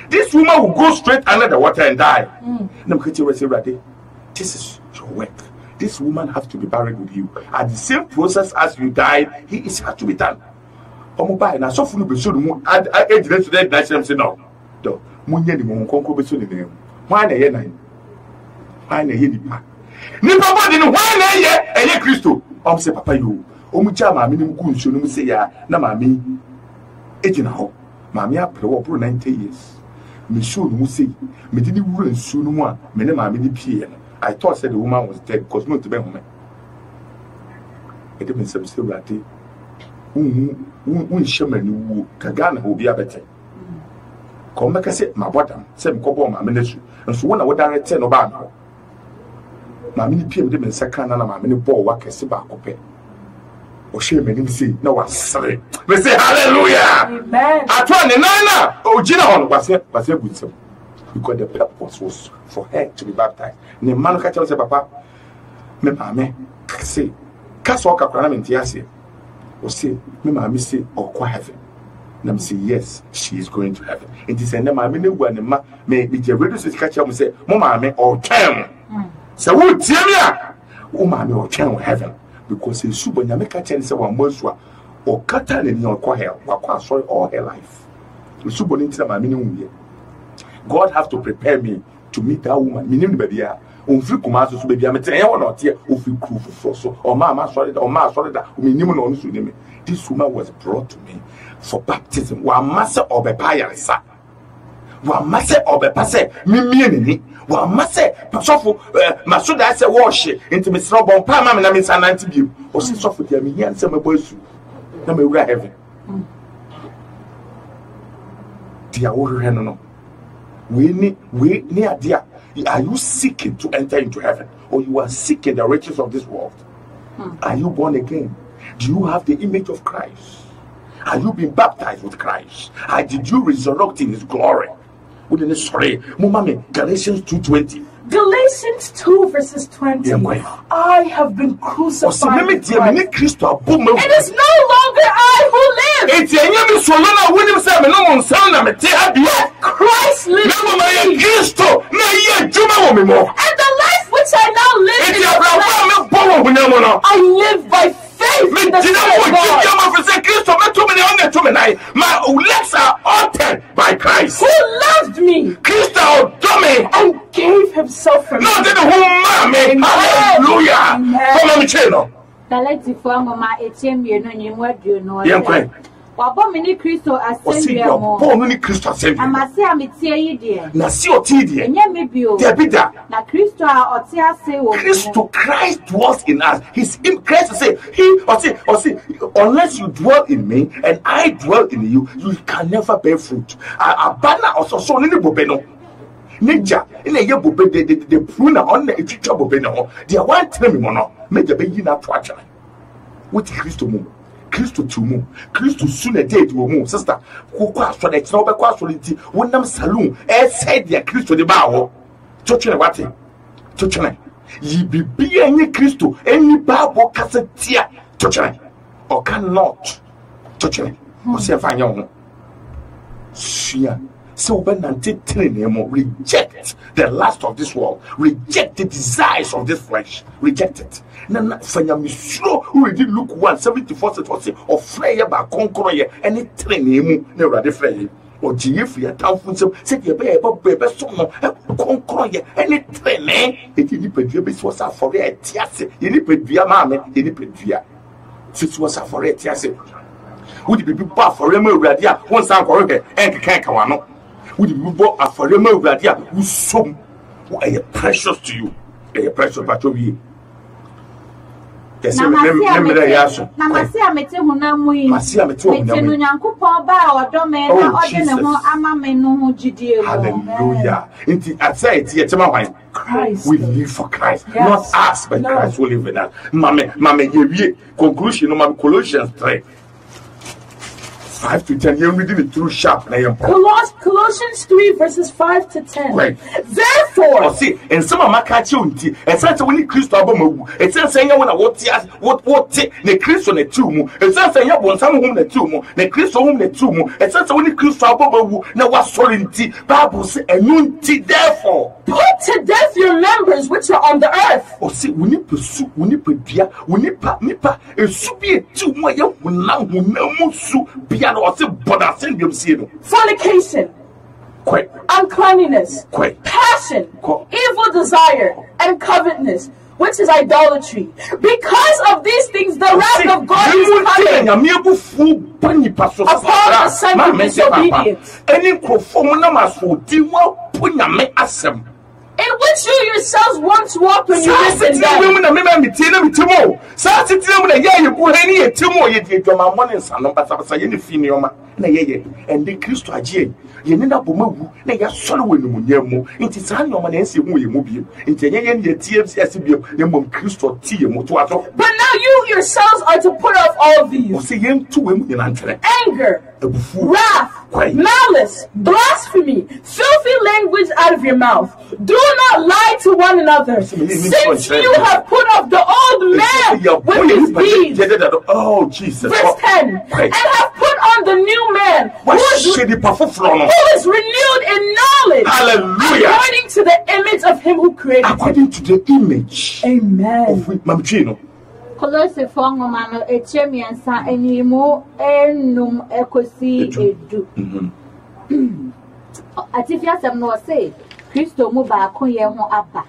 This woman will go straight under the water and die. Na me say ready. This is your work. This woman has to be buried with you. At the same process as you died, has to be done. Omo buy na so funu be so mu age to that national say no do munya ni mo konko be so ni dem why na ye nan why na ye nipa body no why na ye Kristo say papa yo omucha maami ni mgu nsuo no mu say ya na maami ejina ho maami apre wo pro 90 years me show no mu say me di ni wura nsuo no mu a me ne maami ni pie no I thought said the woman was dead because no to be home it been some still right shaman wu kagana ho bia bete come make say my bottom say me kobo maami nesu nso wo na wo direct no ba no maami ni pie me de me saka na maami ni ball wa kese ba kope o she me ni say na wa sere me say hallelujah amen atwa ne nana o gina ho no base good some because the purpose was for her to be baptized ne man ka tell say papa me maami say kaso ka kwana me ntiase o say me maami say o kwa heaven na me say yes she is going to heaven it is and maami ne gua ne ma me je ready to catch am say mo maami o twem say wo tie me a wo maami o twem heaven because e subo nya me ka tell say wa mosu a o kata ne ni o kwa hell wa kwa sorry all her life e subo ne ntira maami ne wuye God have to prepare me to meet that woman minim baby a on free kuma so baby am tell you not here o free crew for so o ma sorry that minim no on so me this woman was brought to me for baptism wa massa obepa yaresa wa massa obepa se mimie ni wa massa sofo masoda se wash into me sro bon pa ma me na me sananti bi o se sofo dia me yan se mebo asu na me wura heaven dia wo hwe no we ni adia are you seeking to enter into heaven or you are seeking the riches of this world? Are you born again? Do you have the image of Christ? Are you being baptized with Christ? Did you resurrect in his glory? Sorry, Galatians 2:20. Galatians 2 verses 20. I have been crucified with Christ. It is no longer I who live. Christ lives in me. And the life which I now live in I live by faith in the Son of God. My legs are altered by Christ. Who loved me and gave himself for me. Hallelujah. Wabo mini Kristo asembia mo. Amase ametie yi de. Na si oti de. Enye mebio. Debida. Na Kristo a oti ase wo. Christ dwells in us. His in Christ say he or say unless you dwell in me and I dwell in you, you can never bear fruit. Abana also so ni bobe no. Ninja in a ye bobe de pruna on the etwa bobe no. Dia wan tell me no. Meja be yi na to acha. What Kristo mo? Kristo tumu Kristo sooner date wo mu sister ko aso de kira obekọ aso nti wonam saloon said dia Kristo de ba wo chochene wate chochene yi bibia nyi Kristo eni Bible kasetia chochene or cannot chochene o se fanya wo sia so reject the lust of this world, reject the desires of this flesh, reject it. Nana fanya misro who did look 174 or flyer by conqueror any train ne rade flyer or gf ya town said you be so no conqueror any train it ni pedua be so sa for ya tiase ye ni pedua maame ye ni pedua fit was for ya tiase would be people for rema urade a won san koreke enka wano would be people for rema urade a wo som wo precious to you precious but we Namasi amete hunamu yi. Mete no Nyankopon ba odome na ode ne ho ama me no ho gidie mo. Hallelujah. Inti atsaiti yetema hwan. Christ. We live for Christ. Yes. Not us, but Christ will live in us. Mame yewie conclusion no Colossians 3. 5 to 10. You're reading it through sharp. Colossians 3 verses 5 to 10. Right. Therefore, see, and some of my catchunti, and such a winning Christo Abomu, it's saying when I what the Christo ne tumu, it's saying you want some whom the tumu, the Christo whom the tumu, and such a winning Christo Abomu, now was solinti, Bible say, and nunti, therefore. Put to death your members which are on the earth. Oh, see, we need pursue, we need pedia, we need nipa, and subi two more young, now who no musu, piano, or say, but I send you see. Fornication, uncleanliness, passion, evil desire, and covetousness, which is idolatry. Because of these things, the wrath of God is coming upon the son of disobedience, in which you yourselves once walked when you lived in them. And the Christ yenina bomawu na ya solo wenu munyam nti saa nyoma na ense hu ye mu biem nti yenye ye TFC biem na mom Christo tie mu to ato. But now you yourselves are to put off all of these: anger, wrath, malice, blasphemy, filthy language out of your mouth. Do not lie to one another, since you have put off the old man with his deeds. Oh Jesus. Verse 10. And have put on the new man, who is renewed in knowledge. Hallelujah. According to the image of him who created him. According to the image. Amen. Of Mamchino. Colossians 4:9 echemiansa enimo enum ekosi edu. Atifia sem no say Kristo mu ba ko ye ho aba.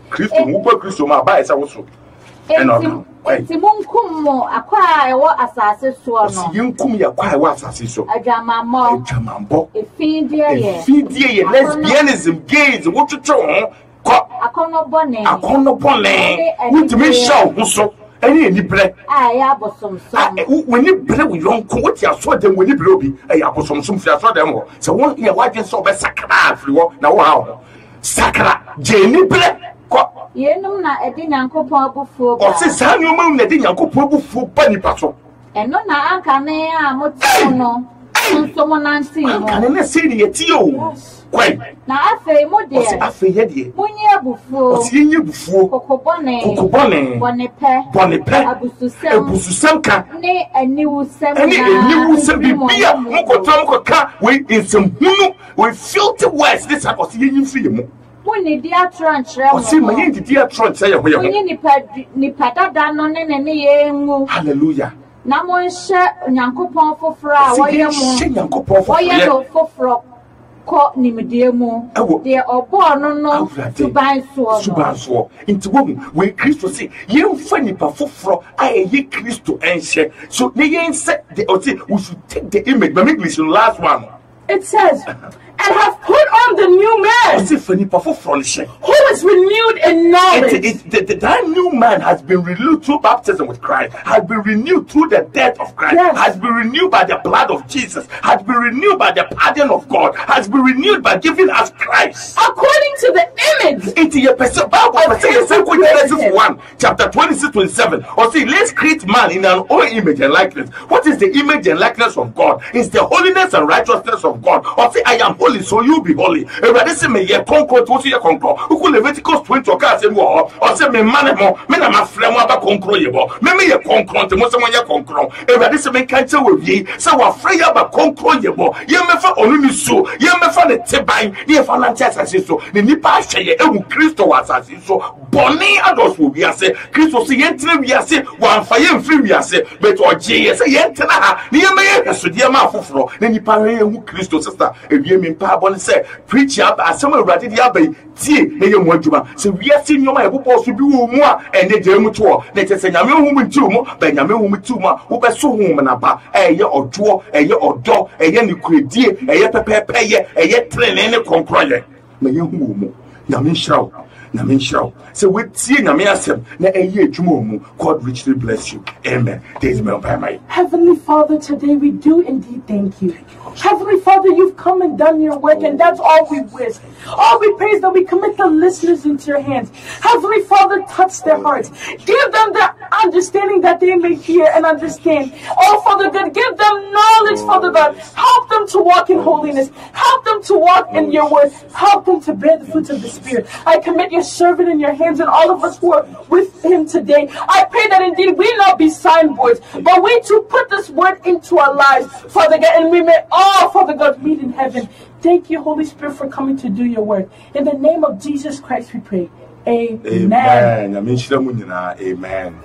Kristo mu ba Kristo ma ba esa wo so. Enti munkum mo akwa ewo asase so no. Si yinkum ya kwa ewo asase so. Adwamambo. Efindie ye lesbianism, gays, what you ho. Akono bone. Wutimi show ho so. Any bre. Ya bosom so. When you bre we yonko what you saw them when you bre obi. Ya bosom so fi aso dem ho. So won ye wadwen so be sakra afri wo na wo ha. Sakra je ni bre. Yenum na edi Nyankopon abufuo ba. O se sa nyoma na edi Nyankopon abufuo ba nipa so. Eno na anka ne a motio no. Nso mo nanti mo. Anka ne se ni eti o. Kwai. Na afei mo de. O se afei ye de. Munye abufuo. O se yenye abufuo. Kokobone. Bonepe. Abususem ka. Ne aniwusem na. Aniwusem bibia mo koka we insem we filthy words this o se yenye free mo. Ni dia tranchre mo. See, my dia tranchre ye ho. Nipa dada no ne ye ngu. Hallelujah. Na mo nhye Nyankopon foforo a woye mo. Woye no foforo ko nimdie mu. De obo no suban so. Inti wo we Kristo say ye mfa nipa foforo a ye Kristo enhye. So ne ye nse we should take the image. My English the last one. It says, and have put on the new man, who is renewed in knowledge. That new man has been renewed through baptism with Christ, has been renewed through the death of Christ, has been renewed by the blood of Jesus, has been renewed by the pardon of God, has been renewed by giving us Christ. According to the image. Genesis 1, chapter 26-27. Or see, let's create man in our own image and likeness. What is the image and likeness of God? It's the holiness and righteousness of God. Or say, I am holy, so you be holy. Everybody say me ye conquer to see ye conquer. Who could Leviticus 20 or say more? Or say me man mo, me na ma frame aba conquer ye bo. Me ye conquer to mo say ye conquer. Everybody say me can't say we ye. Say we frame aba conquer ye bo. Ye me fa onu ni so. Ye me fa ne teban. Ye fa na asase so. Ni nipa hye ye ewu Kristo wa asase so. Boni ados wo bi ase. Kristo say ye ntre wi ase. Wa mfa ye mfiri wi ase. But oje ye say ye ntena ha. Ni ye me ye hwesode ma foforo. Ni nipa ye ewu Kristo sister. Ewie me mpa bon say preach up asem awurade di abai tie na ye mu adwuma. Se wi ase nyoma e bobo so bi wo mu a ene je mu to. Na te se nyame hu mu nti mu. Ba nyame hu mu ti mu a wo be so hu mu na ba. Eye odo, eye odo, eye ni kredie, eye pepepe ye, eye trene ne konkroye. Na ye hu mu. Nyame nhyiraw. Nyame nhyiraw. Se we tie nyame asem na eye adwuma mu. God richly bless you. Amen. There is my Papa. Heavenly Father, today we do indeed thank you. Heavenly Father, you've come and done your work, and that's all we wish. All we pray is that we commit the listeners into your hands. Heavenly Father, touch their hearts. Give them the understanding that they may hear and understand. Oh, Father God, give them knowledge, Father God. Help them to walk in holiness. Help them to walk in your word. Help them to bear the fruits of the Spirit. I commit your servant in your hands and all of us who are with him today. I pray that indeed we not be signboards, but we too put this word into our lives, Father God, and we may all, Father God, meet in heaven. Thank you, Holy Spirit, for coming to do your work. In the name of Jesus Christ we pray. Amen. Amen. Amen.